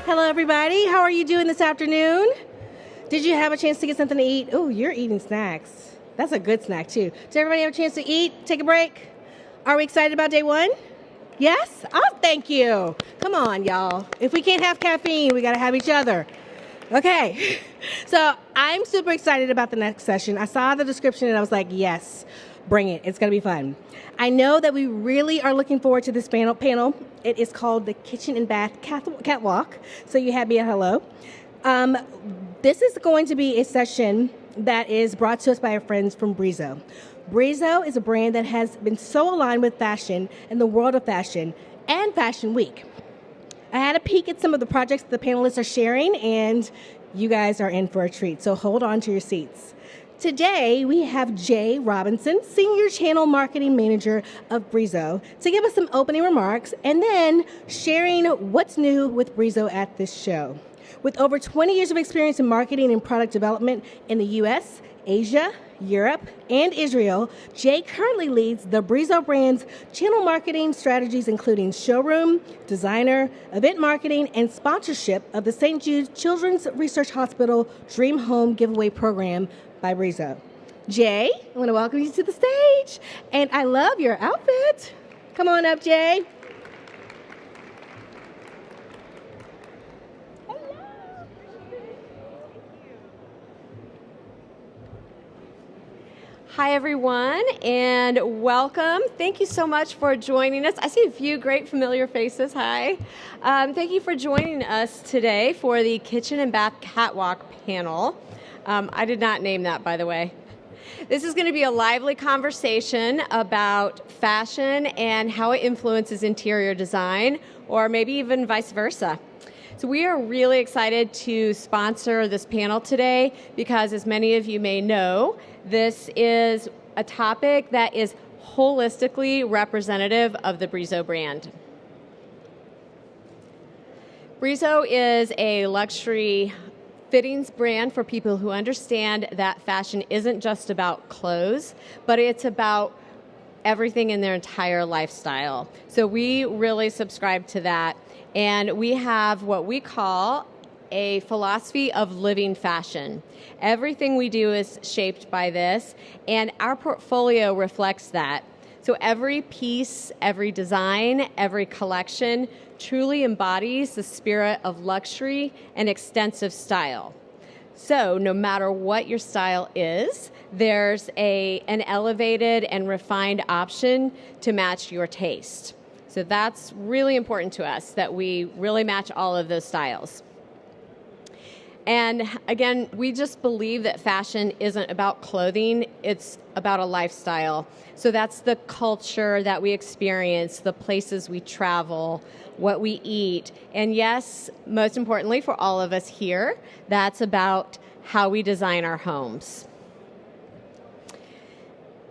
Hello, everybody. How are you doing this afternoon? Did you have a chance to get something to eat? Oh, you're eating snacks. That's a good snack, too. Did everybody have a chance to eat, take a break? Are we excited about day one? Yes? Oh, thank you. Come on, y'all. If we can't have caffeine, we got to have each other. Okay. So I'm super excited about the next session. I saw the description and I was like, yes, bring it. It's going to be fun. I know that we really are looking forward to this panel. It is called the Kitchen and Bath Catwalk. So you had me at hello. This is going to be a session that is brought to us by our friends from Brizo. Brizo is a brand that has been so aligned with fashion and the world of fashion and Fashion Week. I had a peek at some of the projects the panelists are sharing, and you guys are in for a treat, so hold on to your seats. Today, we have Jay Robinson, Senior Channel Marketing Manager of Brizo, to give us some opening remarks and then sharing what's new with Brizo at this show. With over 20 years of experience in marketing and product development in the U.S., Asia, Europe, and Israel, Jay currently leads the Brizo brand's channel marketing strategies, including showroom, designer, event marketing, and sponsorship of the St. Jude Children's Research Hospital Dream Home Giveaway Program by Brizo. Jay, I want to welcome you to the stage, and I love your outfit. Come on up, Jay. Hi, everyone, and welcome. Thank you so much for joining us. I see a few great familiar faces. Hi. Thank you for joining us today for the Kitchen and Bath Catwalk panel. I did not name that, by the way. This is going to be a lively conversation about fashion and how it influences interior design, or maybe even vice versa. So we are really excited to sponsor this panel today because, as many of you may know, this is a topic that is holistically representative of the Brizo brand. Brizo is a luxury fittings brand for people who understand that fashion isn't just about clothes, but it's about everything in their entire lifestyle. So we really subscribe to that. And we have what we call a philosophy of living fashion. Everything we do is shaped by this, and our portfolio reflects that. So every piece, every design, every collection truly embodies the spirit of luxury and extensive style. So no matter what your style is, there's an elevated and refined option to match your taste. So that's really important to us, that we really match all of those styles. And again, we just believe that fashion isn't about clothing, it's about a lifestyle. So that's the culture that we experience, the places we travel, what we eat. And yes, most importantly for all of us here, that's about how we design our homes.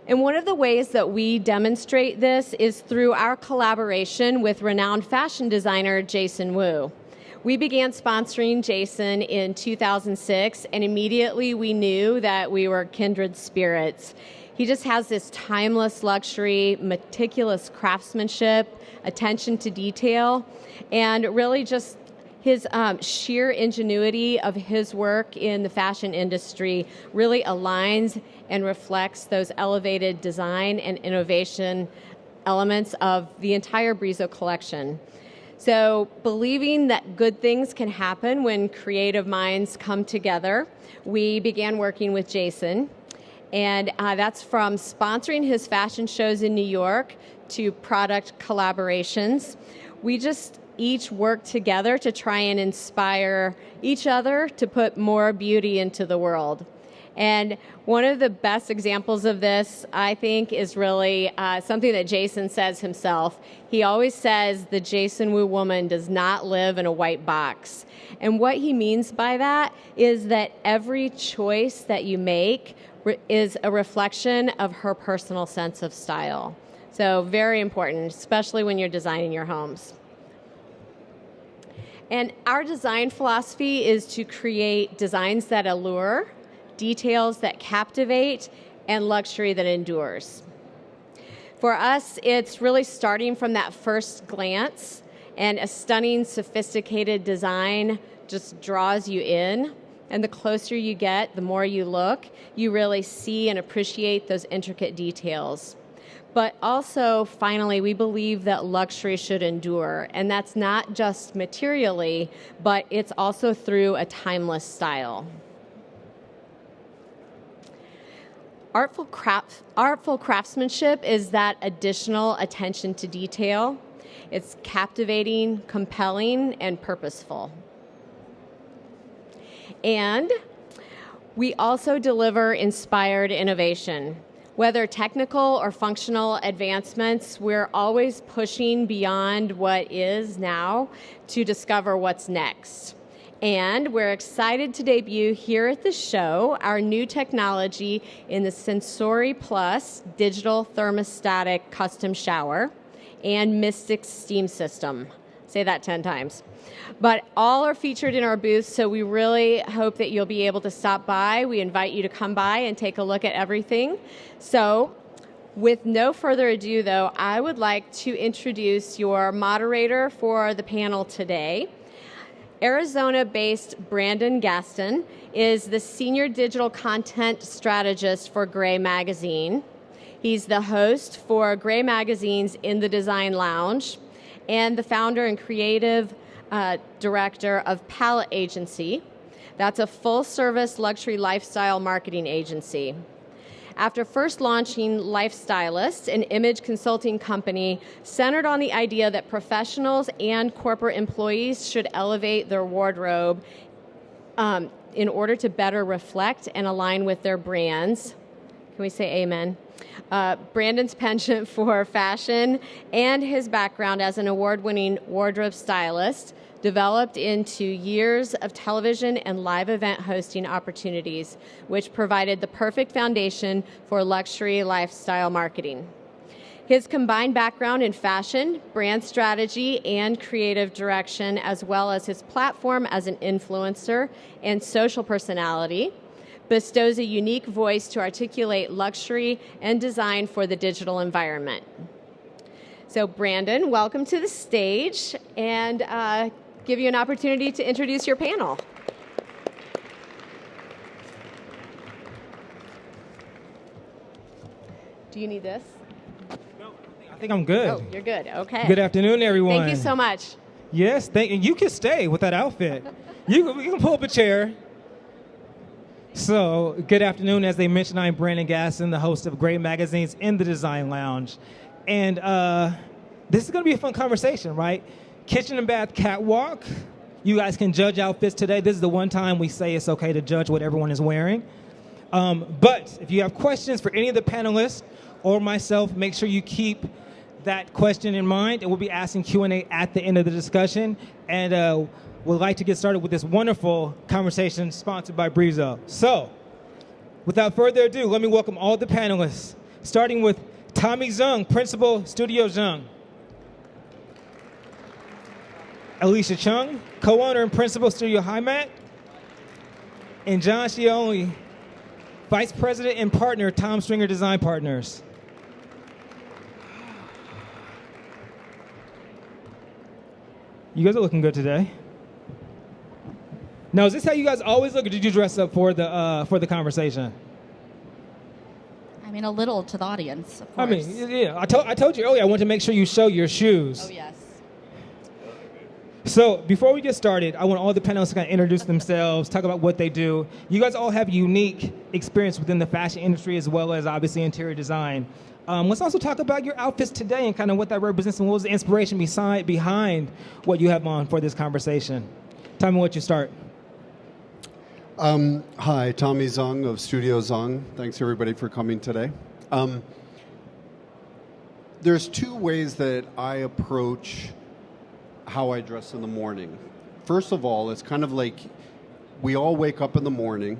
And one of the ways that we demonstrate this is through our collaboration with renowned fashion designer Jason Wu. We began sponsoring Jason in 2006, and immediately we knew that we were kindred spirits. He just has this timeless luxury, meticulous craftsmanship, attention to detail, and really just his sheer ingenuity of his work in the fashion industry really aligns and reflects those elevated design and innovation elements of the entire Brizo collection. So believing that good things can happen when creative minds come together, we began working with Jason. And that's from sponsoring his fashion shows in New York to product collaborations. We just each work together to try and inspire each other to put more beauty into the world. And one of the best examples of this, I think, is really something that Jason says himself. He always says the Jason Wu woman does not live in a white box. And what he means by that is that every choice that you make is a reflection of her personal sense of style. So very important, especially when you're designing your homes. And our design philosophy is to create designs that allure, details that captivate, and luxury that endures. For us, it's really starting from that first glance And a stunning, sophisticated design just draws you in. And the closer you get, the more you look, you really see and appreciate those intricate details. But also, finally, we believe that luxury should endure. And that's not just materially, but it's also through a timeless style. Artful craftsmanship is that additional attention to detail. It's captivating, compelling, and purposeful. And we also deliver inspired innovation. Whether technical or functional advancements, we're always pushing beyond what is now to discover what's next. And we're excited to debut here at the show our new technology in the Sensori Plus digital thermostatic custom shower and Mystic steam system. Say that 10 times. But all are featured in our booth, so we really hope that you'll be able to stop by. We invite you to come by and take a look at everything. So with no further ado, though, I would like to introduce your moderator for the panel today. Arizona-based Brandon Gaston is the Senior Digital Content Strategist for Gray Magazine. He's the host for Gray Magazine's In the Design Lounge and the founder and creative director of Palette Agency. That's a full-service luxury lifestyle marketing agency. After first launching Lifestylist, an image consulting company centered on the idea that professionals and corporate employees should elevate their wardrobe in order to better reflect and align with their brands. Can we say amen? Brandon's penchant for fashion and his background as an award-winning wardrobe stylist developed into years of television and live event hosting opportunities, which provided the perfect foundation for luxury lifestyle marketing. His combined background in fashion, brand strategy, and creative direction, as well as his platform as an influencer and social personality, bestows a unique voice to articulate luxury and design for the digital environment. So Brandon, welcome to the stage, and give you an opportunity to introduce your panel. Do you need this? No, I think I'm good. Oh, you're good. Okay. Good afternoon, everyone. Thank you so much. Yes, and you can stay with that outfit. You can pull up a chair. So, good afternoon. As they mentioned, I'm Brandon Gaston, the host of Gray Magazine's In the Design Lounge. And this is going to be a fun conversation, right? Kitchen and bath catwalk. You guys can judge outfits today. This is the one time we say it's okay to judge what everyone is wearing. But if you have questions for any of the panelists or myself, make sure you keep that question in mind, and we'll be asking Q&A at the end of the discussion. And we'd like to get started with this wonderful conversation sponsored by Brizo. So, without further ado, let me welcome all the panelists, starting with Tommy Zung, Principal, Studio Zung. Alicia Chung, co-owner and principal, Studio Highmat. And John Shioli, Vice President and partner, Tom Stringer Design Partners. You guys are looking good today. Now, is this how you guys always look, or did you dress up for the conversation? I mean, a little to the audience, of course. I mean, yeah. I told you earlier I wanted to make sure you show your shoes. Oh, yes. So before we get started, I want all the panelists to kind of introduce themselves, talk about what they do. You guys all have unique experience within the fashion industry as well as obviously interior design. Let's also talk about your outfits today and kind of what that represents and what was the inspiration behind what you have on for this conversation. Tell me what you start. Hi, Tommy Zung of Studio Zung. Thanks everybody for coming today. There's two ways that I approach how I dress in the morning. First of all, it's kind of like we all wake up in the morning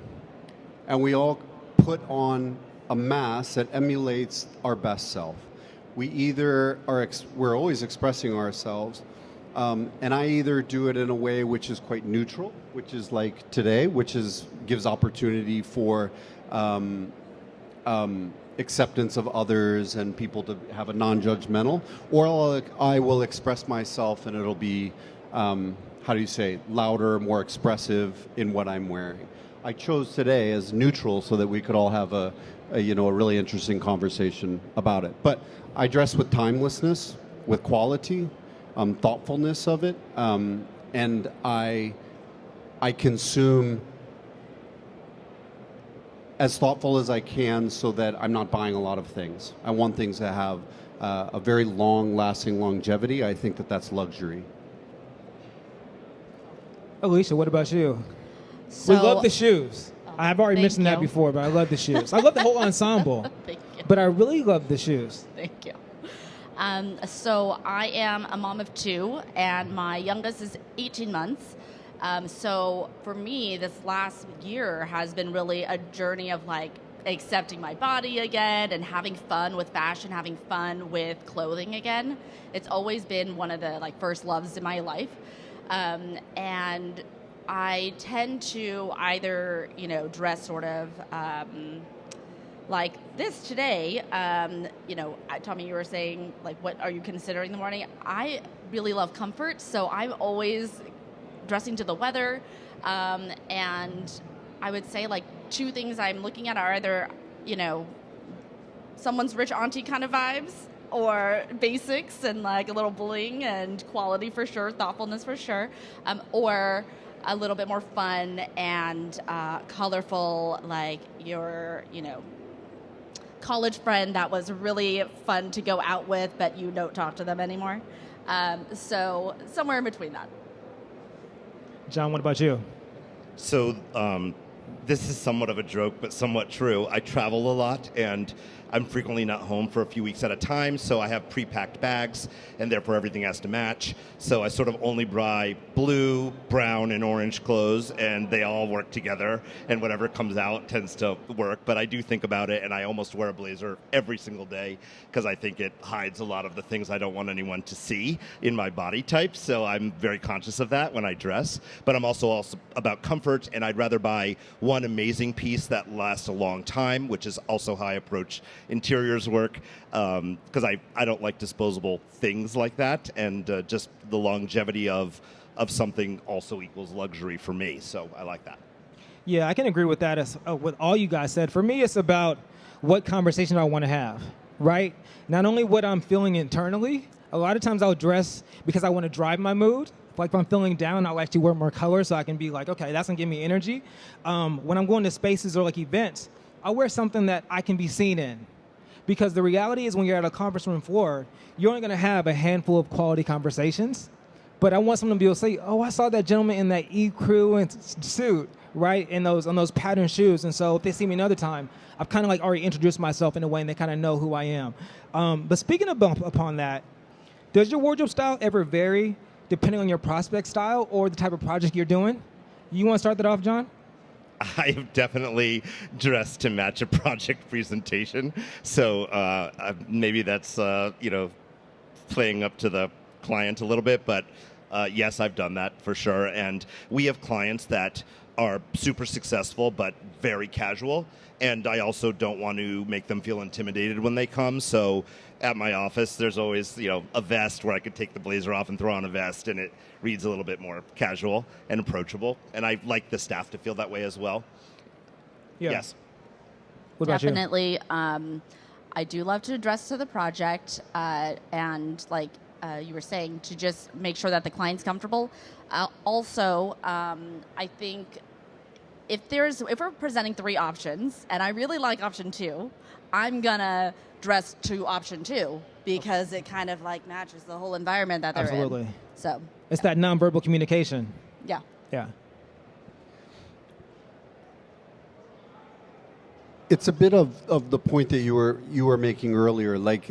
and we all put on a mask that emulates our best self. We either we're always expressing ourselves, and I either do it in a way which is quite neutral, which is like today, which gives opportunity for acceptance of others and people to have a non-judgmental, or I will express myself and it'll be, how do you say, louder, more expressive in what I'm wearing. I chose today as neutral so that we could all have a really interesting conversation about it. But I dress with timelessness, with quality, thoughtfulness of it, and I consume as thoughtful as I can so that I'm not buying a lot of things. I want things to have a very long-lasting longevity. I think that that's luxury. Alicia, what about you? So, We love the shoes. I've already thank mentioned that you. before, but I love the shoes. I love the whole ensemble, Thank you. but I really love the shoes. Thank you. So I am a mom of 2, and my youngest is 18 months. So for me, this last year has been really a journey of like accepting my body again and having fun with fashion, having fun with clothing again. It's always been one of the like first loves in my life. And I tend to either, dress sort of like this today. Tommy, you were saying, like, what are you considering in the morning? I really love comfort, so I'm always dressing to the weather. And I would say, like, 2 things I'm looking at are either, someone's rich auntie kind of vibes, or basics and like a little bling and quality for sure, thoughtfulness for sure, or a little bit more fun and colorful, like your, college friend that was really fun to go out with, but you don't talk to them anymore. So somewhere in between that. John, what about you? So this is somewhat of a joke, but somewhat true. I travel a lot, and I'm frequently not home for a few weeks at a time, so I have pre-packed bags, and therefore everything has to match. So I sort of only buy blue, brown, and orange clothes, and they all work together, and whatever comes out tends to work. But I do think about it, and I almost wear a blazer every single day because I think it hides a lot of the things I don't want anyone to see in my body type, so I'm very conscious of that when I dress. But I'm also about comfort, and I'd rather buy one amazing piece that lasts a long time, which is also how I approach interiors work, because I don't like disposable things like that, and just the longevity of something also equals luxury for me, so I like that. Yeah, I can agree with that. As what all you guys said. For me, it's about what conversation I want to have, right? Not only what I'm feeling internally. A lot of times I'll dress because I want to drive my mood. Like if I'm feeling down, I'll actually wear more color so I can be like, okay, that's going to give me energy. When I'm going to spaces or like events, I'll wear something that I can be seen in. Because the reality is when you're at a conference room floor, you're only going to have a handful of quality conversations. But I want someone to be able to say, oh, I saw that gentleman in that E-Crew and suit, right, on those pattern shoes. And so if they see me another time, I've kind of like already introduced myself in a way and they kind of know who I am. But speaking upon that, does your wardrobe style ever vary depending on your prospect style or the type of project you're doing? You want to start that off, John? I have definitely dressed to match a project presentation, so maybe that's playing up to the client a little bit, but yes, I've done that for sure. And we have clients that are super successful but very casual, and I also don't want to make them feel intimidated when they come. So at my office, there's always a vest where I could take the blazer off and throw on a vest, and it reads a little bit more casual and approachable. And I like the staff to feel that way as well. Yeah. Yes. What about you? Definitely. I do love to dress to the project, and like you were saying, to just make sure that the client's comfortable. Also, I think if we're presenting 3 options, and I really like option 2, I'm gonna dress to option 2 because it kind of like matches the whole environment that they're Absolutely. in. So It's that nonverbal communication. yeah. Yeah. It's a bit of the point that you were making earlier. Like,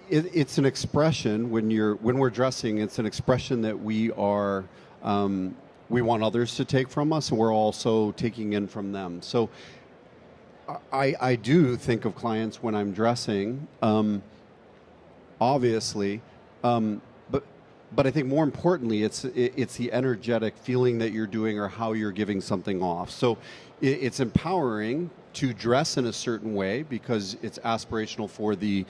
it's an expression when we're dressing. It's an expression that we are we want others to take from us, and we're also taking in from them. So, I do think of clients when I'm dressing, obviously, but I think more importantly, it's the energetic feeling that you're doing or how you're giving something off. So, it's empowering to dress in a certain way because it's aspirational for the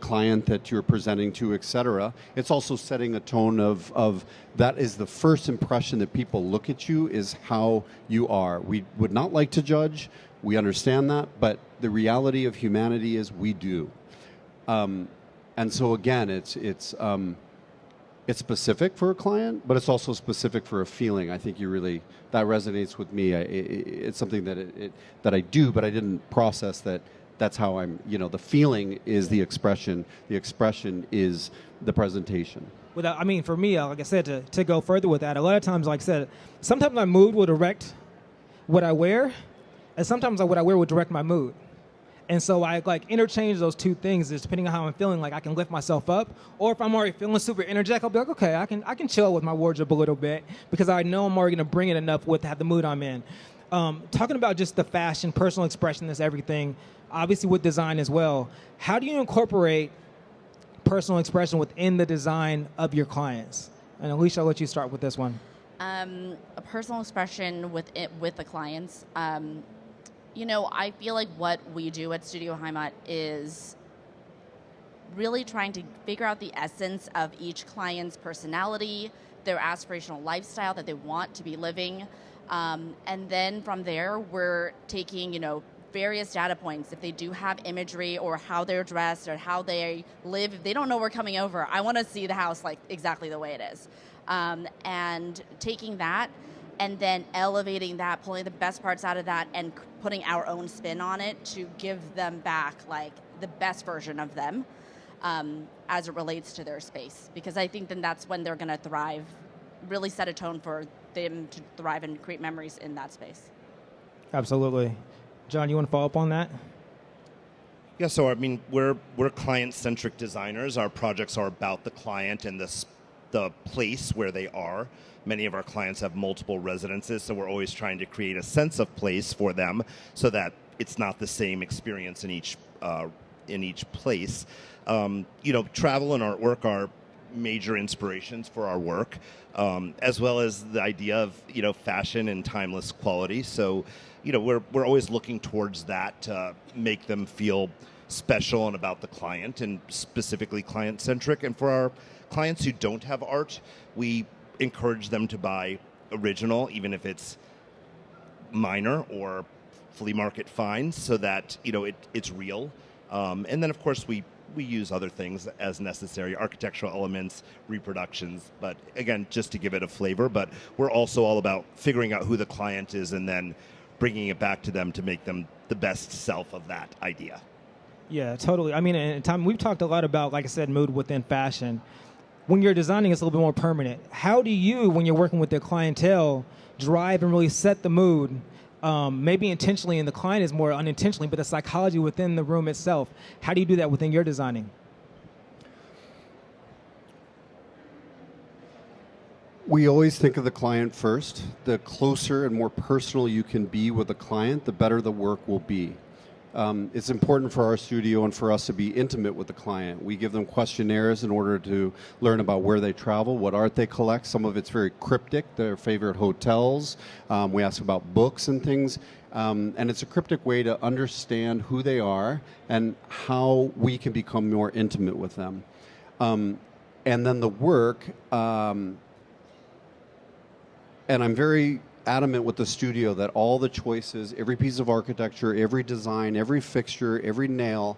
client that you're presenting to, etc. It's also setting a tone of that is the first impression that people look at you is how you are. We would not like to judge. We understand that, but the reality of humanity is we do. And so again, it's specific for a client, but it's also specific for a feeling. I think that resonates with me. It's something that I do, but I didn't process that. That's how the feeling is the expression is the presentation. For me, like I said, to go further with that, a lot of times, like I said, sometimes my mood will direct what I wear, and sometimes what I wear will direct my mood. And so I interchange those two things, just depending on how I'm feeling. Like I can lift myself up, or if I'm already feeling super energetic, I'll be like, okay, I can chill with my wardrobe a little bit because I know I'm already going to bring it enough with the mood I'm in. Talking about just the fashion, personal expression, that's everything. Obviously with design as well. How do you incorporate personal expression within the design of your clients? And Alicia, I'll let you start with this one. A personal expression with the clients. I feel like what we do at Studio Heimat is really trying to figure out the essence of each client's personality, their aspirational lifestyle that they want to be living. And then from there, we're taking, various data points. If they do have imagery or how they're dressed or how they live, if they don't know we're coming over, I want to see the house exactly the way it is. And taking that and then elevating that, pulling the best parts out of that and putting our own spin on it to give them back the best version of them as it relates to their space. Because I think then that's when they're going to thrive, really set a tone for them to thrive and create memories in that space. Absolutely. John, you want to follow up on that? Yeah, so we're client-centric designers. Our projects are about the client and the place where they are. Many of our clients have multiple residences, so we're always trying to create a sense of place for them so that it's not the same experience in each place. Travel and artwork are major inspirations for our work, as well as the idea of fashion and timeless quality. So we're always looking towards that to make them feel special and about the client, and specifically client-centric. And for our clients who don't have art, we encourage them to buy original, even if it's minor or flea market finds, so that it's real. And then, of course, we use other things as necessary, architectural elements, reproductions, but again, just to give it a flavor. But we're also all about figuring out who the client is and then bringing it back to them to make them the best self of that idea. Yeah, totally. And Tom, we've talked a lot about, like I said, mood within fashion. When you're designing, it's a little bit more permanent. How do you, when you're working with the clientele, drive and really set the mood, maybe intentionally, and the client is more unintentionally, but the psychology within the room itself? How do you do that within your designing? We always think of the client first. The closer and more personal you can be with a client, the better the work will be. It's important for our studio and for us to be intimate with the client. We give them questionnaires in order to learn about where they travel, what art they collect. Some of it's very cryptic, their favorite hotels. We ask about books and things. And it's a cryptic way to understand who they are and how we can become more intimate with them. And then the work, and I'm very adamant with the studio that all the choices, every piece of architecture, every design, every fixture, every nail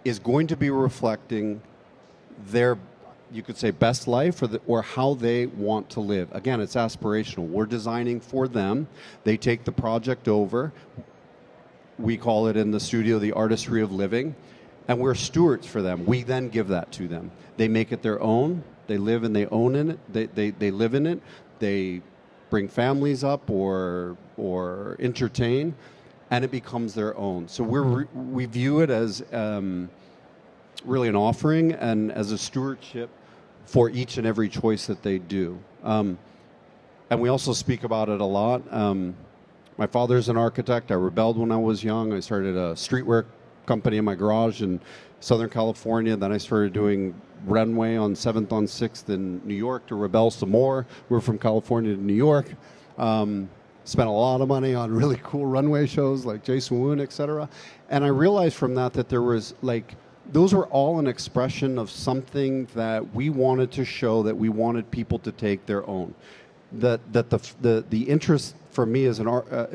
is going to be reflecting their, you could say, best life or how they want to live. Again, it's aspirational. We're designing for them. They take the project over. We call it in the studio the artistry of living, and we're stewards for them. We then give that to them. They make it their own. They live and they own in it. They live in it. They bring families up or entertain, and it becomes their own. So we view it as really an offering and as a stewardship for each and every choice that they do. And we also speak about it a lot. My father's an architect. I rebelled when I was young. I started a streetwear company in my garage in Southern California. Then I started doing runway on 7th on 6th in New York to rebel some more. We're from California to New York. spent a lot of money on really cool runway shows like Jason Wu, et cetera. And I realized from that there was like, those were all an expression of something that we wanted to show, that we wanted people to take their own. That the interest for me as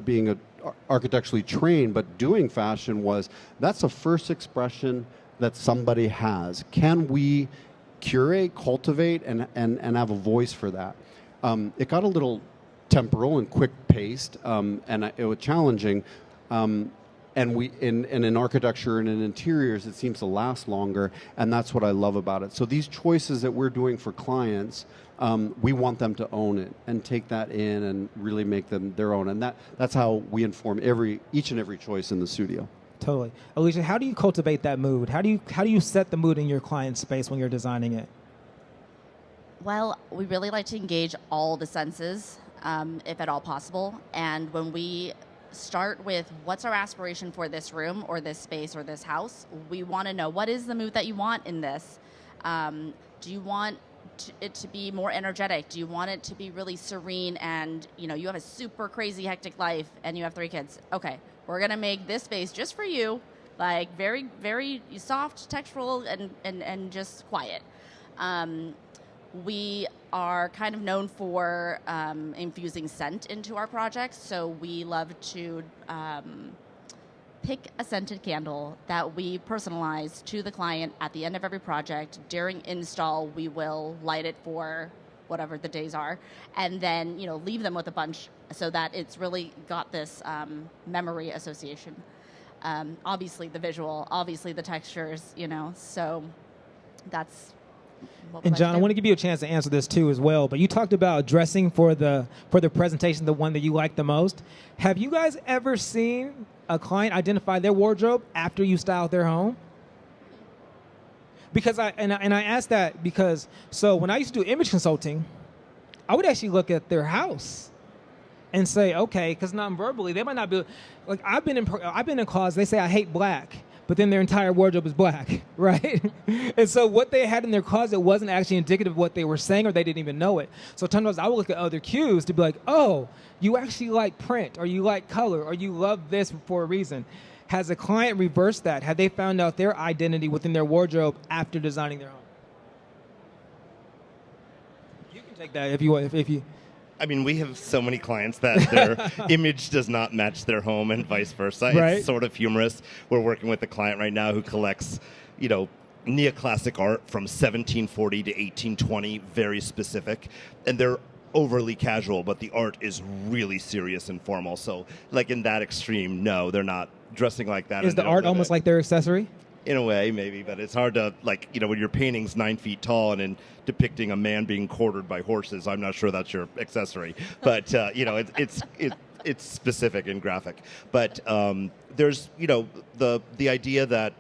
being a architecturally trained but doing fashion was, that's the first expression that somebody has. Can we curate, cultivate, and have a voice for that? It got a little temporal and quick-paced, and it was challenging. And in architecture and in interiors, it seems to last longer, and that's what I love about it. So these choices that we're doing for clients, we want them to own it and take that in and really make them their own. And that's how we inform each and every choice in the studio. Totally. Alicia, how do you cultivate that mood? How do you set the mood in your client's space when you're designing it? Well, we really like to engage all the senses, if at all possible. And when we start with what's our aspiration for this room or this space or this house, we want to know, what is the mood that you want in this? Do you want it to be more energetic? Do you want it to be really serene and, you have a super crazy hectic life and you have 3 kids? Okay, we're going to make this space just for you, like very, very soft, textural, and just quiet. We are kind of known for infusing scent into our projects, so we love to pick a scented candle that we personalize to the client at the end of every project. During install, we will light it for whatever the days are, and then leave them with a bunch so that it's really got this memory association. Obviously the visual, obviously the textures, so that's. And John, I want to give you a chance to answer this too as well, but you talked about dressing for the presentation, the one that you like the most. Have you guys ever seen a client identify their wardrobe after you styled their home? Because I asked that because, so when I used to do image consulting, I would actually look at their house and say, okay, because non-verbally, they might not be, like I've been in closets, they say I hate black, but then their entire wardrobe is black, right? And so what they had in their closet wasn't actually indicative of what they were saying, or they didn't even know it. So sometimes I would look at other cues to be like, oh, you actually like print, or you like color, or you love this for a reason. Has a client reversed that? Have they found out their identity within their wardrobe after designing their home? You can take that if you want. If you. I mean, we have so many clients that their image does not match their home and vice versa. Right. It's sort of humorous. We're working with a client right now who collects, neoclassic art from 1740 to 1820, very specific. And they're overly casual, but the art is really serious and formal. So, like in that extreme, no, they're not dressing like that. Is the art almost like their accessory? In a way, maybe, but it's hard to, when your painting's 9 feet tall and depicting a man being quartered by horses, I'm not sure that's your accessory. But, it's specific and graphic. But there's, the idea that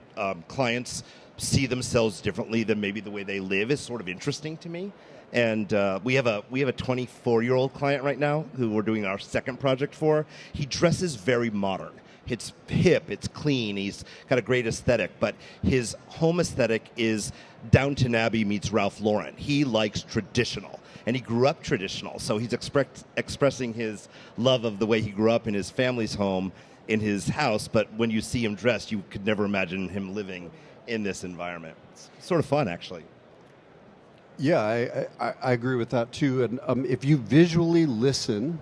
clients see themselves differently than maybe the way they live is sort of interesting to me. And we have a 24-year-old client right now who we're doing our second project for. He dresses very modern. It's hip, it's clean, he's got a great aesthetic, but his home aesthetic is Downton Abbey meets Ralph Lauren. He likes traditional, and he grew up traditional, so he's expressing his love of the way he grew up in his family's home, in his house, but when you see him dressed, you could never imagine him living in this environment. It's sort of fun, actually. Yeah, I agree with that, too. And if you visually listen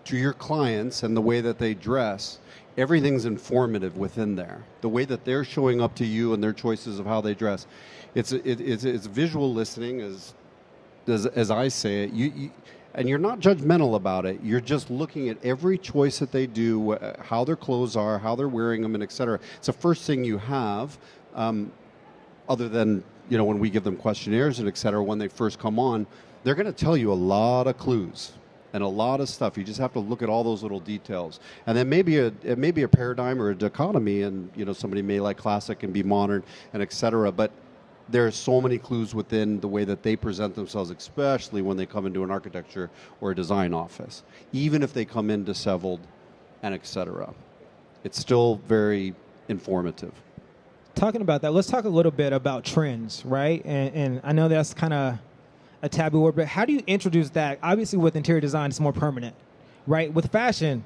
to your clients and the way that they dress, everything's informative within there. The way that they're showing up to you and their choices of how they dress, it's visual listening, as I say it. And you're not judgmental about it. You're just looking at every choice that they do, how their clothes are, how they're wearing them, and et cetera. It's the first thing you have, other than when we give them questionnaires and et cetera. When they first come on, they're going to tell you a lot of clues and a lot of stuff. You just have to look at all those little details. And then it may be a paradigm or a dichotomy, and somebody may like classic and be modern and et cetera, but there are so many clues within the way that they present themselves, especially when they come into an architecture or a design office. Even if they come in disheveled and et cetera, it's still very informative. Talking about that, let's talk a little bit about trends, right? And I know that's kind of a taboo word, but how do you introduce that? Obviously, with interior design, it's more permanent, right? With fashion,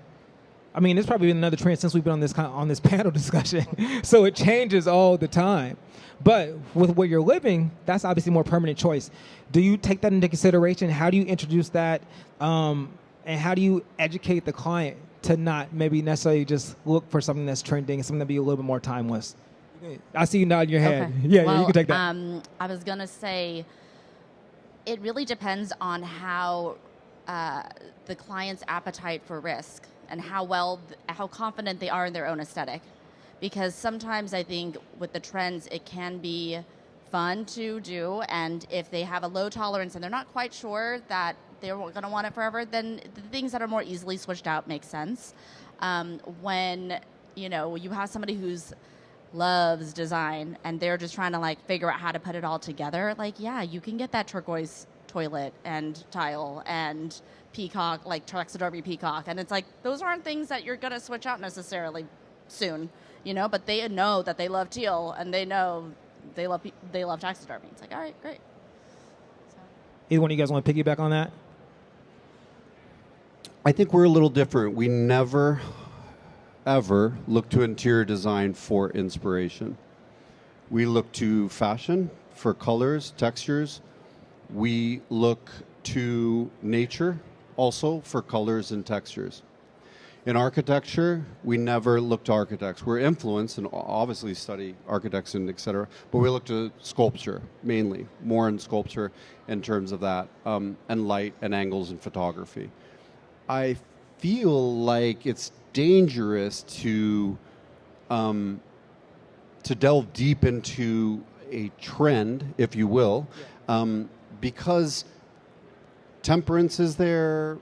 I mean, it's probably been another trend since we've been on this panel discussion. So it changes all the time. But with where you're living, that's obviously a more permanent choice. Do you take that into consideration? How do you introduce that? And how do you educate the client to not maybe necessarily just look for something that's trending, something that be a little bit more timeless? I see you nodding your head. Okay. Yeah, you can take that. I was going to say, it really depends on how the client's appetite for risk and how confident they are in their own aesthetic. Because sometimes I think with the trends, it can be fun to do, and if they have a low tolerance and they're not quite sure that they're going to want it forever, then the things that are more easily switched out make sense. When you have somebody who's loves design and they're just trying to like figure out how to put it all together, like, yeah, you can get that turquoise toilet and tile and peacock, like taxidermy peacock, and it's like those aren't things that you're going to switch out necessarily soon, but they know that they love teal and they know they love taxidermy. It's like, all right, great. So. Either one of you guys want to piggyback on that? I think we're a little different. We never ever look to interior design for inspiration. We look to fashion for colors, textures. We look to nature also for colors and textures. In architecture, we never look to architects. We're influenced and obviously study architects and et cetera, but we look to sculpture mainly, more in sculpture in terms of that, and light and angles and photography. I feel like it's dangerous to delve deep into a trend, if you will, because temperance is there,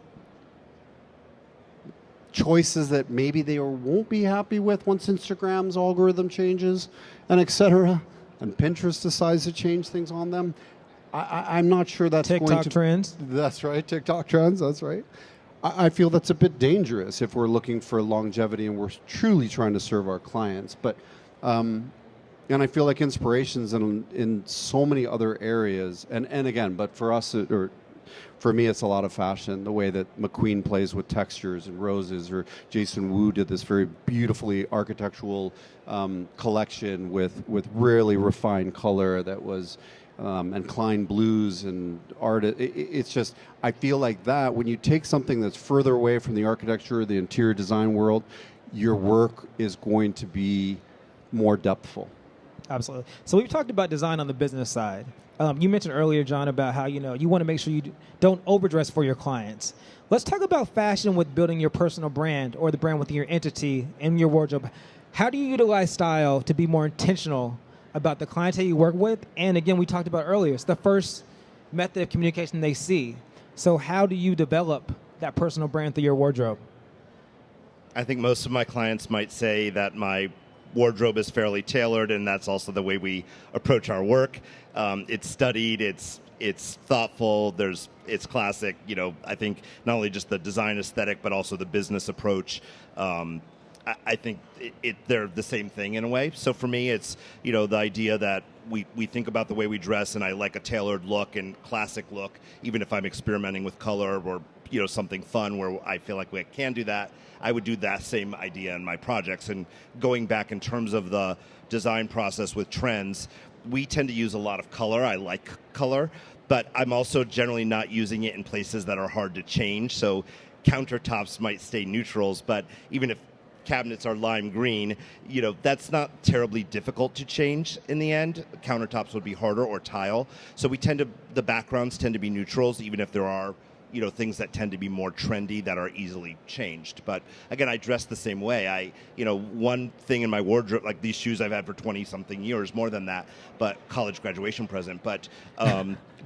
choices that maybe they won't be happy with once Instagram's algorithm changes, and et cetera, and Pinterest decides to change things on them. I'm not sure that's TikTok going to... trends. That's right, TikTok trends, that's right. I feel that's a bit dangerous if we're looking for longevity and we're truly trying to serve our clients. But, and I feel like inspirations in so many other areas. And again, but for us, or for me, it's a lot of fashion. The way that McQueen plays with textures and roses, or Jason Wu did this very beautifully architectural collection with really refined color that was. And Klein blues and art. It's just, I feel like that when you take something that's further away from the architecture, the interior design world, your work is going to be more depthful. Absolutely. So we've talked about design on the business side. You mentioned earlier, John, about how you want to make sure you don't overdress for your clients. Let's talk about fashion with building your personal brand or the brand within your entity and your wardrobe. How do you utilize style to be more intentional about the clientele you work with? And again, we talked about earlier, it's the first method of communication they see. So how do you develop that personal brand through your wardrobe? I think most of my clients might say that my wardrobe is fairly tailored, and that's also the way we approach our work. It's studied, it's thoughtful, it's classic. I think not only just the design aesthetic, but also the business approach. I think they're the same thing in a way. So for me, it's the idea that we think about the way we dress, and I like a tailored look and classic look, even if I'm experimenting with color or something fun where I feel like we can do that. I would do that same idea in my projects. And going back in terms of the design process with trends, we tend to use a lot of color. I like color, but I'm also generally not using it in places that are hard to change. So countertops might stay neutrals, but even if cabinets are lime green, that's not terribly difficult to change in the end. Countertops would be harder, or tile. So the backgrounds tend to be neutrals, even if there are, things that tend to be more trendy that are easily changed. But again, I dress the same way. One thing in my wardrobe, like these shoes I've had for 20 something years, more than that, but college graduation present. But,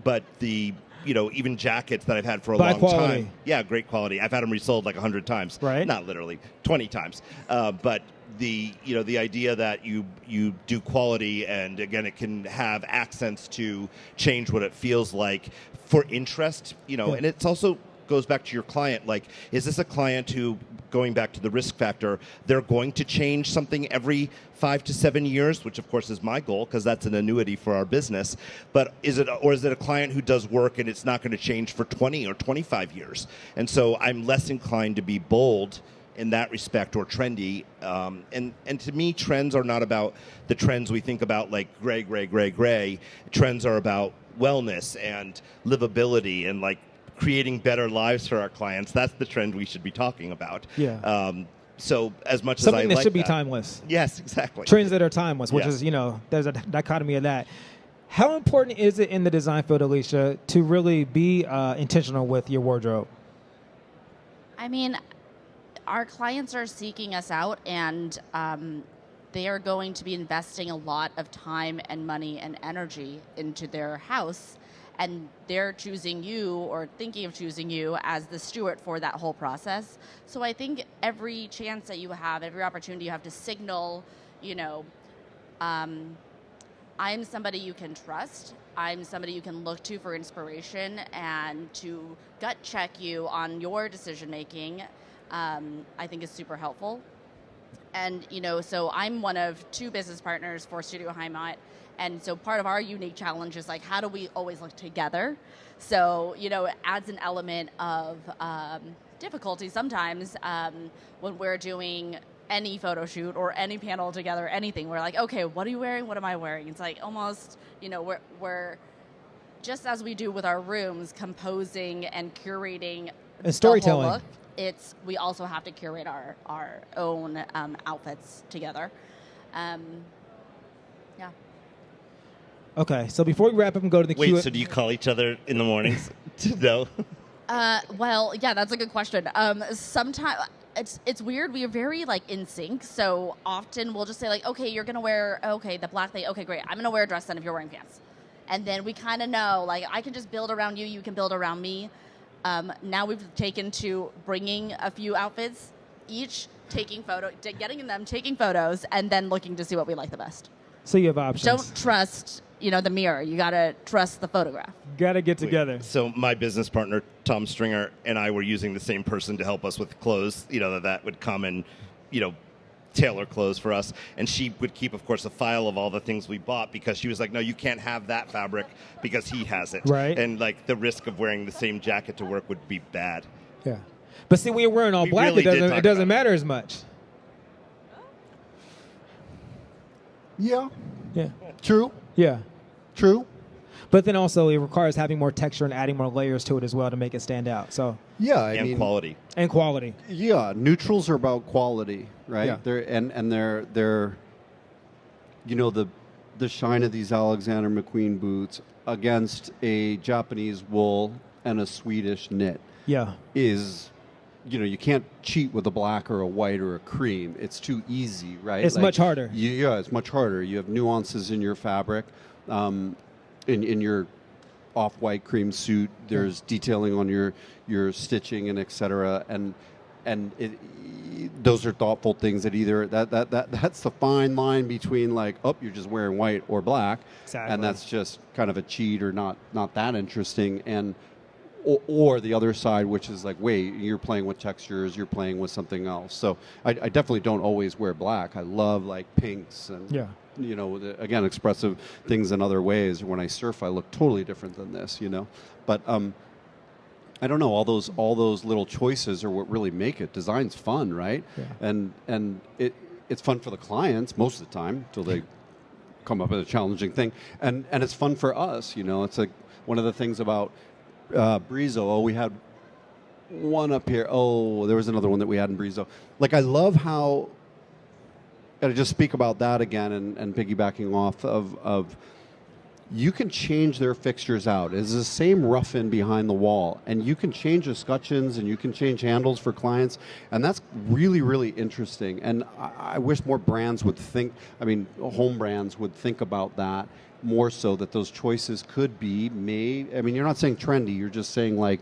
but the, even jackets that I've had for a long time. Yeah, great quality. I've had them resold like 100 times. Right. Not literally, 20 times. But the idea that you do quality, and again, it can have accents to change what it feels like for interest, and it's also goes back to your client. Like, is this a client who, going back to the risk factor, they're going to change something every 5 to 7 years, which of course is my goal because that's an annuity for our business. But is it a client who does work and it's not going to change for 20 or 25 years? And so I'm less inclined to be bold in that respect, or trendy. And to me, trends are not about the trends we think about, like gray, gray, gray, gray. Trends are about wellness and livability and like creating better lives for our clients. That's the trend we should be talking about. Yeah. So as much Something as I that like should be timeless. Yes, exactly. Trends that are timeless, which Yeah. is, there's a dichotomy of that. How important is it in the design field, Alicia, to really be intentional with your wardrobe? I mean, our clients are seeking us out, and they are going to be investing a lot of time and money and energy into their house, and they're choosing you or thinking of choosing you as the steward for that whole process. So I think every chance that you have, every opportunity you have to signal, I'm somebody you can trust. I'm somebody you can look to for inspiration and to gut check you on your decision making. I think is super helpful. And, so I'm one of 2 business partners for Studio Heimat. And so part of our unique challenge is like, how do we always look together? So, it adds an element of difficulty sometimes when we're doing any photo shoot or any panel together, anything. We're like, okay, what are you wearing? What am I wearing? It's like almost, we're just as we do with our rooms, composing and curating And storytelling. the whole look. We also have to curate our own outfits together. Yeah. Okay, so before we wrap up and go to the Wait, Q&A. so do you call each other in the mornings to know? Well, yeah, that's a good question. Sometimes it's weird. We are very like in sync. So often we'll just say like, okay, you're gonna wear the black thing. Okay, great. I'm gonna wear a dress then if you're wearing pants. And then we kind of know like I can just build around you. You can build around me. Now we've taken to bringing a few outfits each, taking photos, and then looking to see what we like the best. So you have options. Don't trust, the mirror. You got to trust the photograph. Got to get together. So my business partner, Tom Stringer, and I were using the same person to help us with clothes, that would come and, tailor clothes for us. And she would keep, of course, a file of all the things we bought because she was like, no, you can't have that fabric because he has it. Right. And like the risk of wearing the same jacket to work would be bad. Yeah. But see, when you're wearing all We black, really did it talk doesn't about matter as much. Yeah, Yeah. true, Yeah. true. But then also it requires having more texture and adding more layers to it as well to make it stand out. So Yeah, I And mean, quality. and quality. Yeah, neutrals are about quality, right? Yeah. They're the shine of these Alexander McQueen boots against a Japanese wool and a Swedish knit Yeah. is, you can't cheat with a black or a white or a cream. It's too easy, right? It's much harder. Yeah, it's much harder. You have nuances in your fabric. In your off-white cream suit, there's detailing on your stitching and et cetera, and those are thoughtful things that either that's the fine line between like, oh, you're just wearing white or black, Exactly. and that's just kind of a cheat or not that interesting, and or the other side, which is like, wait, you're playing with textures, you're playing with something else. So I definitely don't always wear black. I love like pinks and Yeah. Again, expressive things in other ways. When I surf, I look totally different than this, But I don't know. All those little choices are what really make it. Design's fun, right? Yeah. And it's fun for the clients most of the time until they come up with a challenging thing, and it's fun for us. It's like one of the things about Brizo. Oh, we had one up here. Oh, there was another one that we had in Brizo. Like, I love how. Got to just speak about that again and piggybacking off of you can change their fixtures out. It's the same rough-in behind the wall, and you can change the scutcheons and you can change handles for clients, and that's really, really interesting. And I wish more brands would home brands would think about that more so, that those choices could be made. I mean, you're not saying trendy, you're just saying like,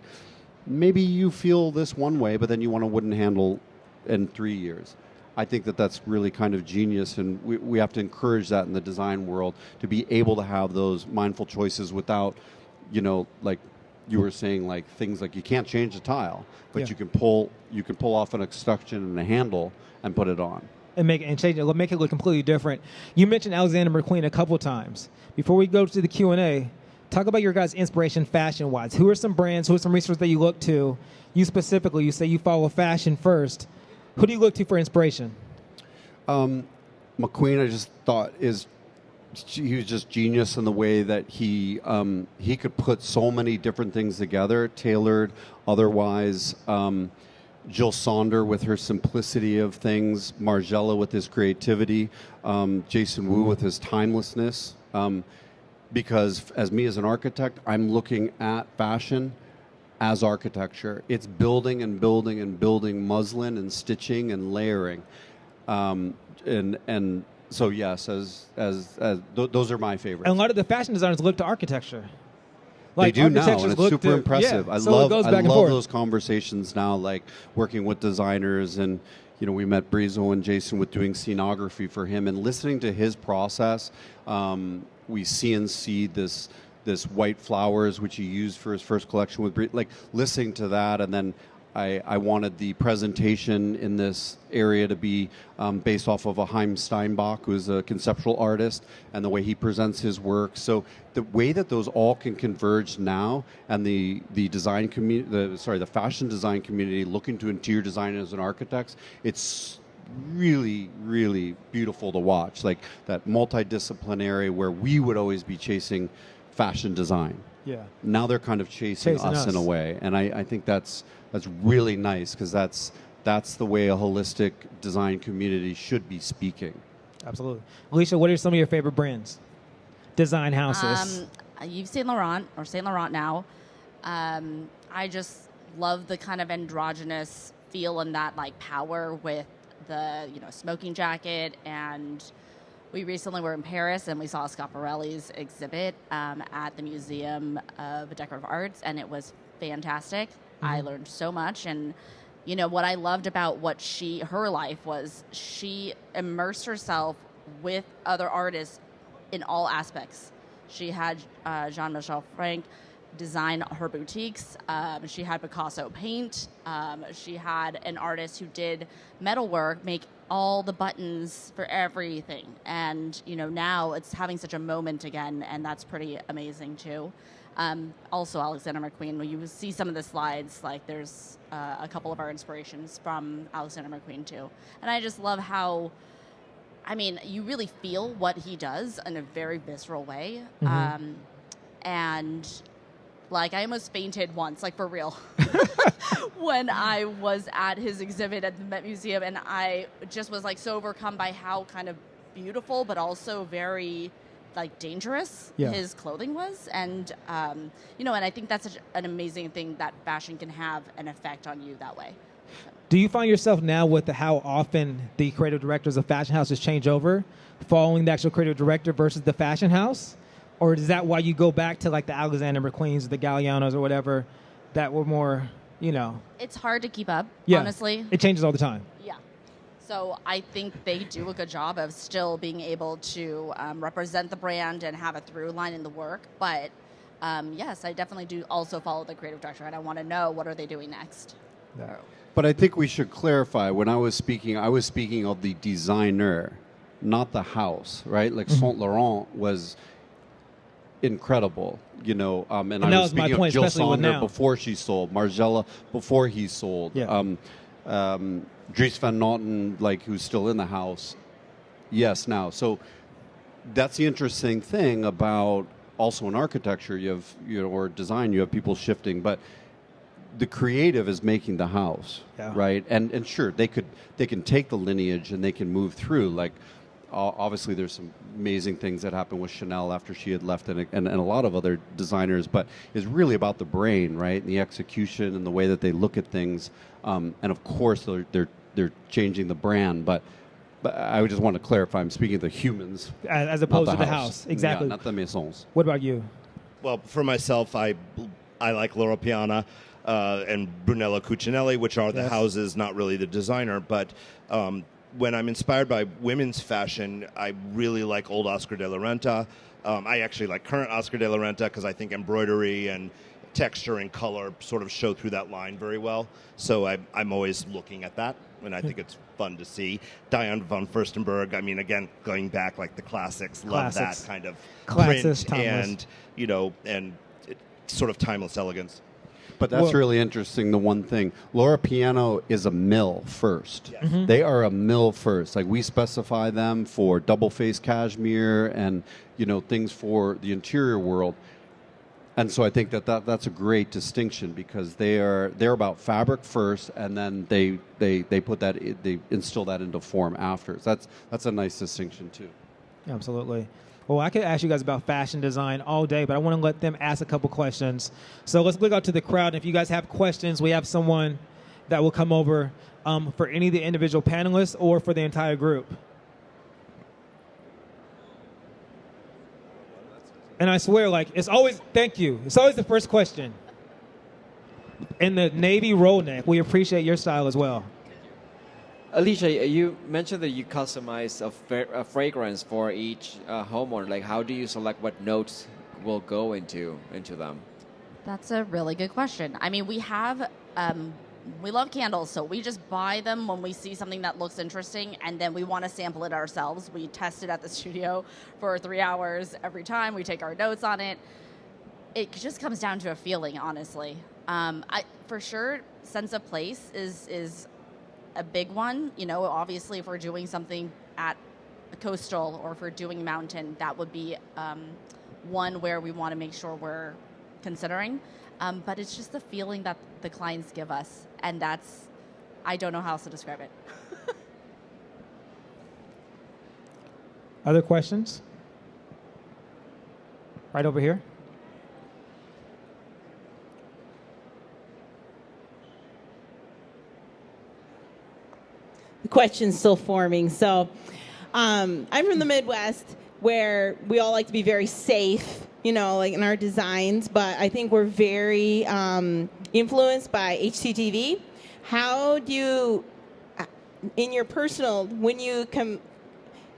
maybe you feel this one way, but then you want a wooden handle in 3 years. I think that's really kind of genius, and we have to encourage that in the design world, to be able to have those mindful choices without, like you were saying like things like you can't change the tile, but Yeah. you can pull off an extrusion and a handle and put it on. And make it look completely different. You mentioned Alexander McQueen a couple times. Before we go to the Q&A, talk about your guys' inspiration fashion-wise. Who are some brands, who are some resources that you look to? You specifically, you say you follow fashion first. Who do you look to for inspiration? McQueen, I just thought he was just genius in the way that he could put so many different things together, tailored, otherwise. Jill Sonder with her simplicity of things, Margiela with his creativity, Jason Wu with his timelessness. Because as an architect, I'm looking at fashion as architecture. It's building and building and building muslin and stitching and layering. And so yes, those are my favorites. And a lot of the fashion designers look to architecture. They do now, and it's super impressive. Yeah, I so love forth. those conversations now, like working with designers, and we met Brizo and Jason with doing scenography for him, and listening to his process. We CNC'd this white flowers, which he used for his first collection with Brizo, like listening to that, and then I wanted the presentation in this area to be based off of a Haim Steinbach, who is a conceptual artist, and the way he presents his work. So the way that those all can converge now, and the design community, the fashion design community looking to interior designers and architects, it's really, really beautiful to watch. Like that multidisciplinary where we would always be chasing fashion design. Yeah. Now they're kind of chasing us in a way, and I think that's really nice, because that's the way a holistic design community should be speaking. Absolutely. Alicia, what are some of your favorite brands? Design houses. Yves Saint Laurent, or Saint Laurent now. I just love the kind of androgynous feel and that like power with the smoking jacket. And we recently were in Paris and we saw Schiaparelli's exhibit at the Museum of Decorative Arts, and it was fantastic. I learned so much, and what I loved about her life was she immersed herself with other artists in all aspects. She had Jean-Michel Frank design her boutiques. She had Picasso paint. She had an artist who did metalwork make all the buttons for everything. And now it's having such a moment again, and that's pretty amazing too. Also, Alexander McQueen, when you see some of the slides, like there's a couple of our inspirations from Alexander McQueen too. And I just love how, you really feel what he does in a very visceral way. And like I almost fainted once, like for real, when I was at his exhibit at the Met Museum, and I just was like so overcome by how kind of beautiful, but also very like dangerous his clothing was. And and I think that's such an amazing thing, that fashion can have an effect on you that way. So. Do you find yourself now with how often the creative directors of fashion houses change over, following the actual creative director versus the fashion house? Or is that why you go back to like the Alexander McQueens, the Gallianos or whatever, that were more, It's hard to keep up, yeah, honestly. It changes all the time. Yeah. So I think they do a good job of still being able to represent the brand and have a through line in the work. But yes, I definitely do also follow the creative director, and I want to know what are they doing next. Yeah. But I think we should clarify, when I was speaking of the designer, not the house, right? Like Saint Laurent was incredible, and I was speaking of Jill Sonder before she sold, Margiela before he sold, Dries Van Noten, like, who's still in the house, yes, now. So that's the interesting thing about also in architecture, you have, or design, you have people shifting, but the creative is making the house, right? And sure, they can take the lineage and they can move through, like, obviously there's some amazing things that happened with Chanel after she had left, and a lot of other designers, but it's really about the brain, right? And the execution and the way that they look at things, and of course they're changing the brand, but I would just want to clarify, I'm speaking of the humans as opposed to the house. Exactly. Yeah, not the maisons. What about you? Well, for myself, I like Loro Piana and Brunello Cucinelli, which are the houses, not really the designer, but when I'm inspired by women's fashion, I really like old Oscar de la Renta. I actually like current Oscar de la Renta because I think embroidery and texture and color sort of show through that line very well. So I'm always looking at that, and I think it's fun to see. Diane von Furstenberg, I mean, again, going back like the classics, love that kind of Classics, print timeless. and sort of timeless elegance. But that's really interesting, the one thing. Laura Piano is a mill first. Yes. Mm-hmm. They are a mill first. Like, we specify them for double-face cashmere and, things for the interior world. And so I think that's a great distinction, because they're about fabric first, and then they put that, they instill that into form after. So that's a nice distinction too. Absolutely. Well, I could ask you guys about fashion design all day, but I want to let them ask a couple questions. So let's look out to the crowd. If you guys have questions, we have someone that will come over for any of the individual panelists or for the entire group. And I swear, it's always, thank you. It's always the first question. In the navy roll neck, we appreciate your style as well. Alicia, you mentioned that you customize a fragrance for each homeowner. Like, how do you select what notes will go into them? That's a really good question. I mean, we have, we love candles, so we just buy them when we see something that looks interesting, and then we want to sample it ourselves. We test it at the studio for 3 hours every time. We take our notes on it. It just comes down to a feeling, honestly. For sure, sense of place is a big one. Obviously, if we're doing something at a coastal or if we're doing mountain, that would be one where we want to make sure we're considering. But it's just the feeling that the clients give us, and I don't know how else to describe it. Other questions? Right over here. The question's still forming. So I'm from the Midwest, where we all like to be very safe, in our designs, but I think we're very influenced by HGTV. How do you, in your personal, when you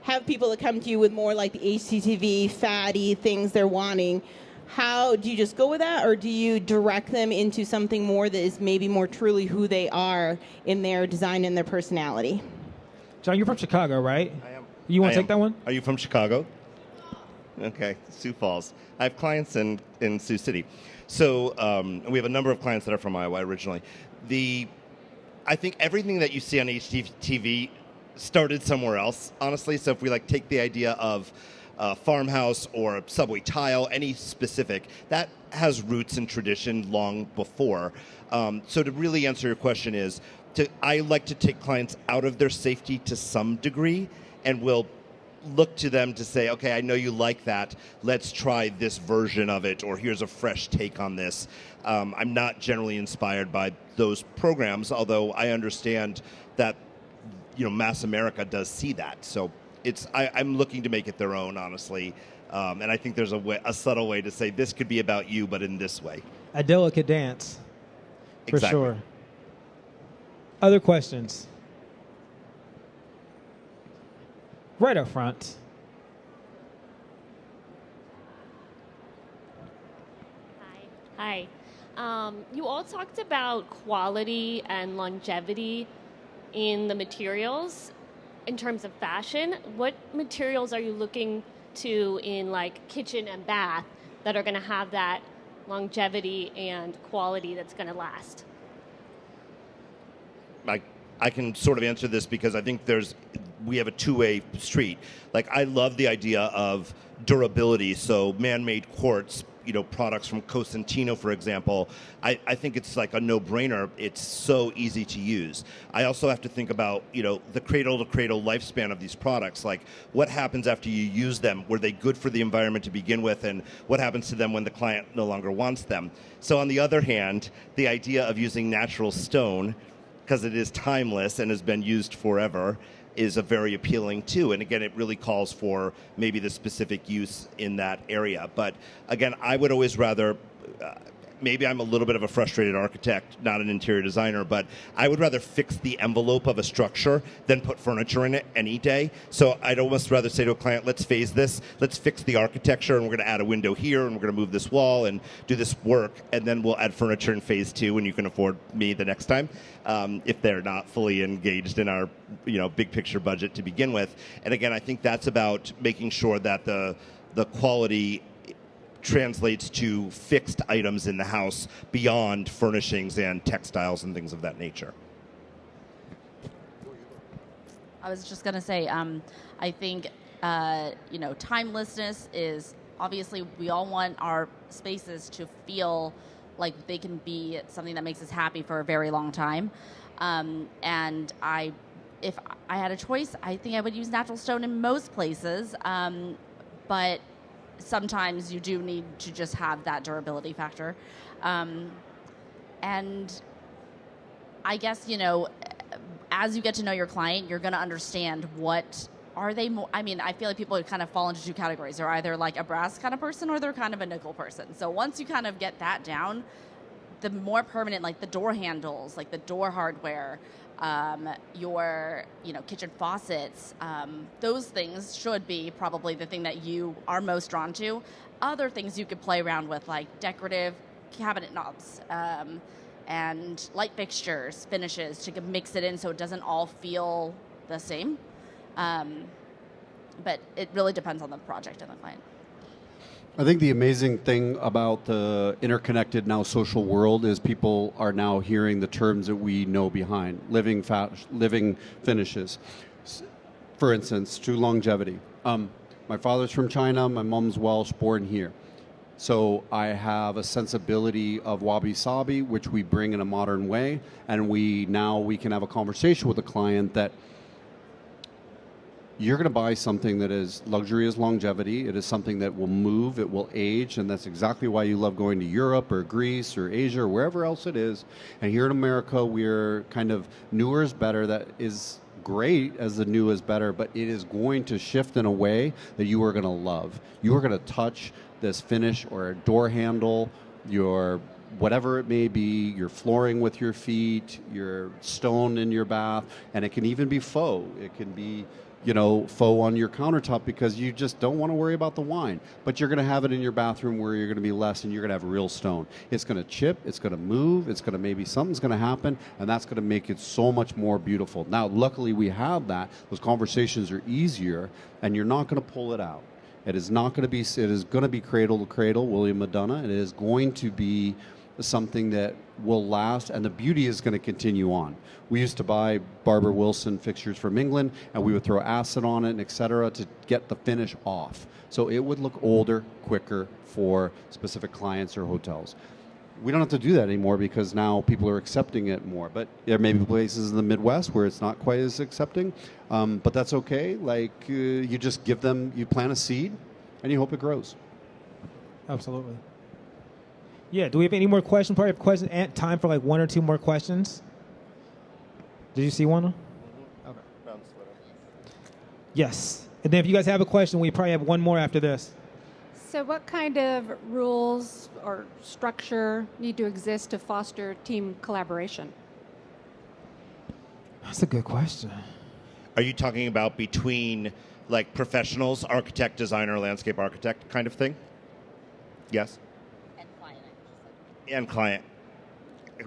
have people that come to you with more like the HGTV, fatty things they're wanting, how do you just go with that, or do you direct them into something more that is maybe more truly who they are in their design and their personality? John, you're from Chicago, right? I am. You want to take that one? Are you from Chicago? Okay, Sioux Falls. I have clients in Sioux City. So we have a number of clients that are from Iowa originally. I think everything that you see on HGTV started somewhere else, honestly. So if we take the idea of farmhouse or subway tile, any specific, that has roots in tradition long before. So to really answer your question I like to take clients out of their safety to some degree, and will look to them to say, okay, I know you like that. Let's try this version of it, or here's a fresh take on this. I'm not generally inspired by those programs, although I understand that mass America does see that. So I'm looking to make it their own, honestly. And I think there's a subtle way to say this could be about you, but in this way. A delicate dance, for Exactly. sure. Other questions? Right up front. Hi. You all talked about quality and longevity in the materials. In terms of fashion, what materials are you looking to in kitchen and bath that are going to have that longevity and quality that's going to last? I can sort of answer this because I think we have a two-way street. I love the idea of durability, so man-made quartz, products from Cosentino, for example. I think it's a no-brainer. It's so easy to use. I also have to think about, the cradle-to-cradle lifespan of these products. What happens after you use them? Were they good for the environment to begin with? And what happens to them when the client no longer wants them? So on the other hand, the idea of using natural stone, because it is timeless and has been used forever, is a very appealing too. And again, it really calls for maybe the specific use in that area. But again, I would always rather maybe I'm a little bit of a frustrated architect, not an interior designer, but I would rather fix the envelope of a structure than put furniture in it any day. So I'd almost rather say to a client, let's phase this, let's fix the architecture, and we're going to add a window here, and we're going to move this wall and do this work, and then we'll add furniture in phase 2, and you can afford me the next time, if they're not fully engaged in our big picture budget to begin with. And again, I think that's about making sure that the quality translates to fixed items in the house beyond furnishings and textiles and things of that nature. I was just going to say, I think, timelessness is obviously we all want our spaces to feel like they can be something that makes us happy for a very long time. And if I had a choice, I think I would use natural stone in most places. But sometimes you do need to just have that durability factor. And I guess, as you get to know your client, you're going to understand what are they more. I mean, I feel like people kind of fall into 2 categories. They're either like a brass kind of person or they're kind of a nickel person. So once you kind of get that down, the more permanent, like the door handles, like the door hardware, your kitchen faucets, those things should be probably the thing that you are most drawn to. Other things you could play around with, like decorative cabinet knobs and light fixtures, finishes, to mix it in so it doesn't all feel the same. But it really depends on the project and the client. I think the amazing thing about the interconnected now social world is people are now hearing the terms that we know behind living finishes. For instance, true longevity. My father's from China, my mom's Welsh, born here. So I have a sensibility of wabi-sabi, which we bring in a modern way, and we can have a conversation with a client that you're going to buy something that is luxury is longevity. It is something that will move, it will age, and that's exactly why you love going to Europe or Greece or Asia or wherever else it is. And here in America, we're kind of newer is better. That is great as the new is better, but it is going to shift in a way that you are going to love. You are going to touch this finish or a door handle, your whatever it may be, your flooring with your feet, your stone in your bath, and it can even be faux. It can be faux on your countertop because you just don't want to worry about the wine. But you're going to have it in your bathroom where you're going to be less and you're going to have real stone. It's going to chip, it's going to move, it's going to maybe something's going to happen, and that's going to make it so much more beautiful. Now, luckily we have that. Those conversations are easier, and you're not going to pull it out. It is going to be cradle to cradle, William Madonna. It is going to be something that will last, and the beauty is going to continue on. We used to buy Barbara Wilson fixtures from England, and we would throw acid on it and et cetera to get the finish off. So it would look older, quicker for specific clients or hotels. We don't have to do that anymore because now people are accepting it more. But there may be places in the Midwest where it's not quite as accepting, but that's okay. Like you just you plant a seed, and you hope it grows. Absolutely. Yeah, do we have any more questions? Probably have questions. Time for like 1 or 2 more questions. Did you see one? Okay. Yes. And then if you guys have a question, we probably have one more after this. So what kind of rules or structure need to exist to foster team collaboration? That's a good question. Are you talking about between like professionals, architect, designer, landscape architect kind of thing? Yes? And client.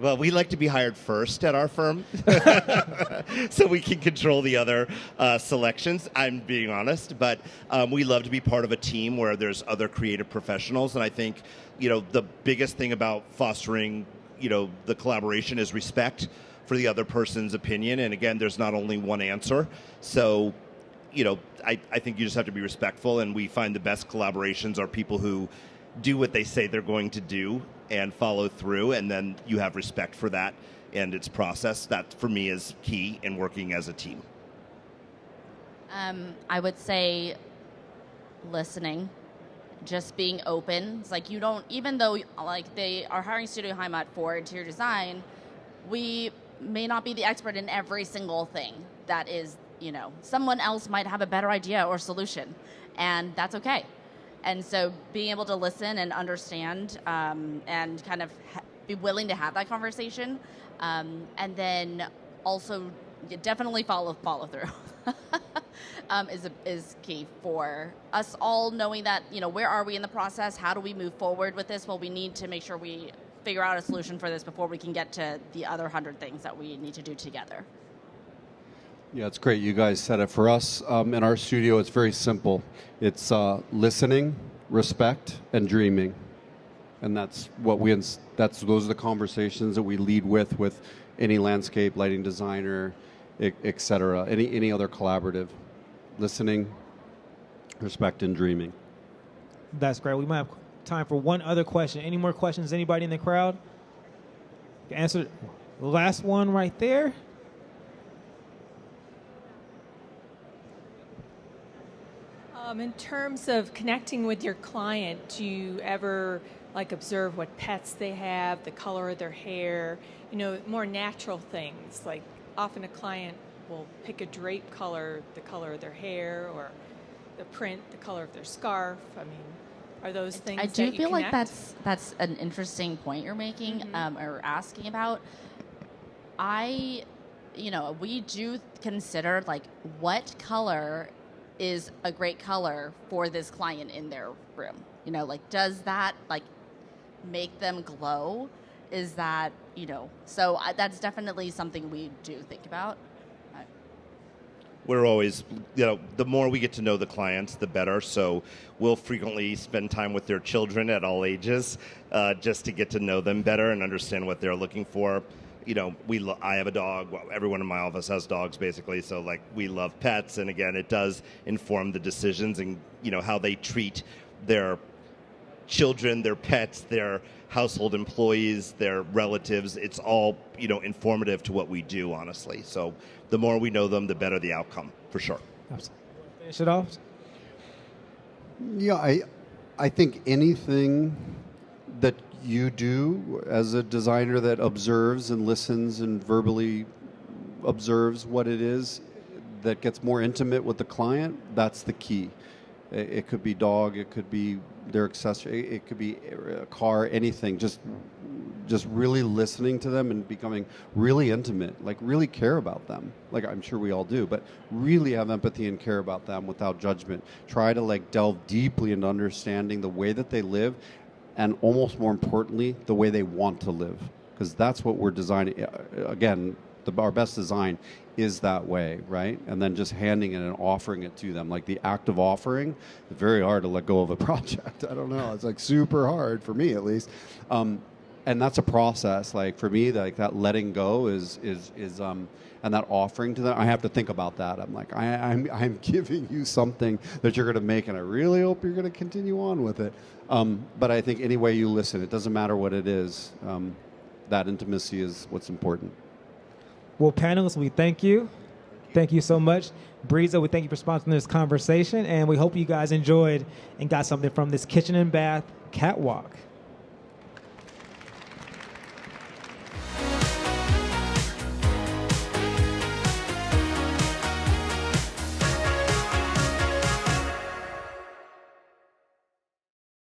Well, we like to be hired first at our firm, so we can control the other selections. I'm being honest, but we love to be part of a team where there's other creative professionals, and I think the biggest thing about fostering the collaboration is respect for the other person's opinion. And again, there's not only one answer, so I think you just have to be respectful. And we find the best collaborations are people who do what they say they're going to do and follow through, and then you have respect for that and its process. That, for me, is key in working as a team. I would say listening, just being open. It's like even though like they are hiring Studio Heimat for interior design, we may not be the expert in every single thing. That is, someone else might have a better idea or solution, and that's okay. And so being able to listen and understand and kind of be willing to have that conversation, and then also definitely follow through is key for us all, knowing that, where are we in the process? How do we move forward with this? Well, we need to make sure we figure out a solution for this before we can get to the other 100 things that we need to do together. Yeah, it's great. You guys said it. For us in our studio, it's very simple. It's listening, respect, and dreaming, and that's what those are the conversations that we lead with any landscape lighting designer, etc. Any other collaborative. Listening, respect, and dreaming. That's great. We might have time for one other question. Any more questions? Anybody in the crowd? Answer the last one right there. In terms of connecting with your client, do you ever observe what pets they have, the color of their hair, more natural things? Like often a client will pick a drape color, the color of their hair, or the print, the color of their scarf. I mean, are those things I do that you feel like connect? that's an interesting point you're making or asking about. We do consider what color is a great color for this client in their room. Does that make them glow? Is that, so that's definitely something we do think about. We're always, the more we get to know the clients, the better. So we'll frequently spend time with their children at all ages just to get to know them better and understand what they're looking for. I have a dog. Well, everyone in my office has dogs, basically. So, we love pets, and again, it does inform the decisions and how they treat their children, their pets, their household employees, their relatives. It's all informative to what we do, honestly. So, the more we know them, the better the outcome, for sure. Absolutely. Finish it off. Yeah, I think anything that you do as a designer that observes and listens and verbally observes what it is that gets more intimate with the client, that's the key. It could be dog, it could be their accessory, it could be a car, anything. Just really listening to them and becoming really intimate, really care about them. I'm sure we all do, but really have empathy and care about them without judgment. Try to delve deeply into understanding the way that they live, and almost more importantly, the way they want to live. Because that's what we're designing. Again, our best design is that way, right? And then just handing it and offering it to them. The act of offering, it's very hard to let go of a project. I don't know. It's super hard, for me at least. And that's a process. For me, that letting go is and that offering to them, I have to think about that. I'm giving you something that you're going to make, and I really hope you're going to continue on with it. But I think any way you listen, it doesn't matter what it is. That intimacy is what's important. Well, panelists, we thank you. Thank you so much. Breeza, we thank you for sponsoring this conversation, and we hope you guys enjoyed and got something from this kitchen and bath catwalk.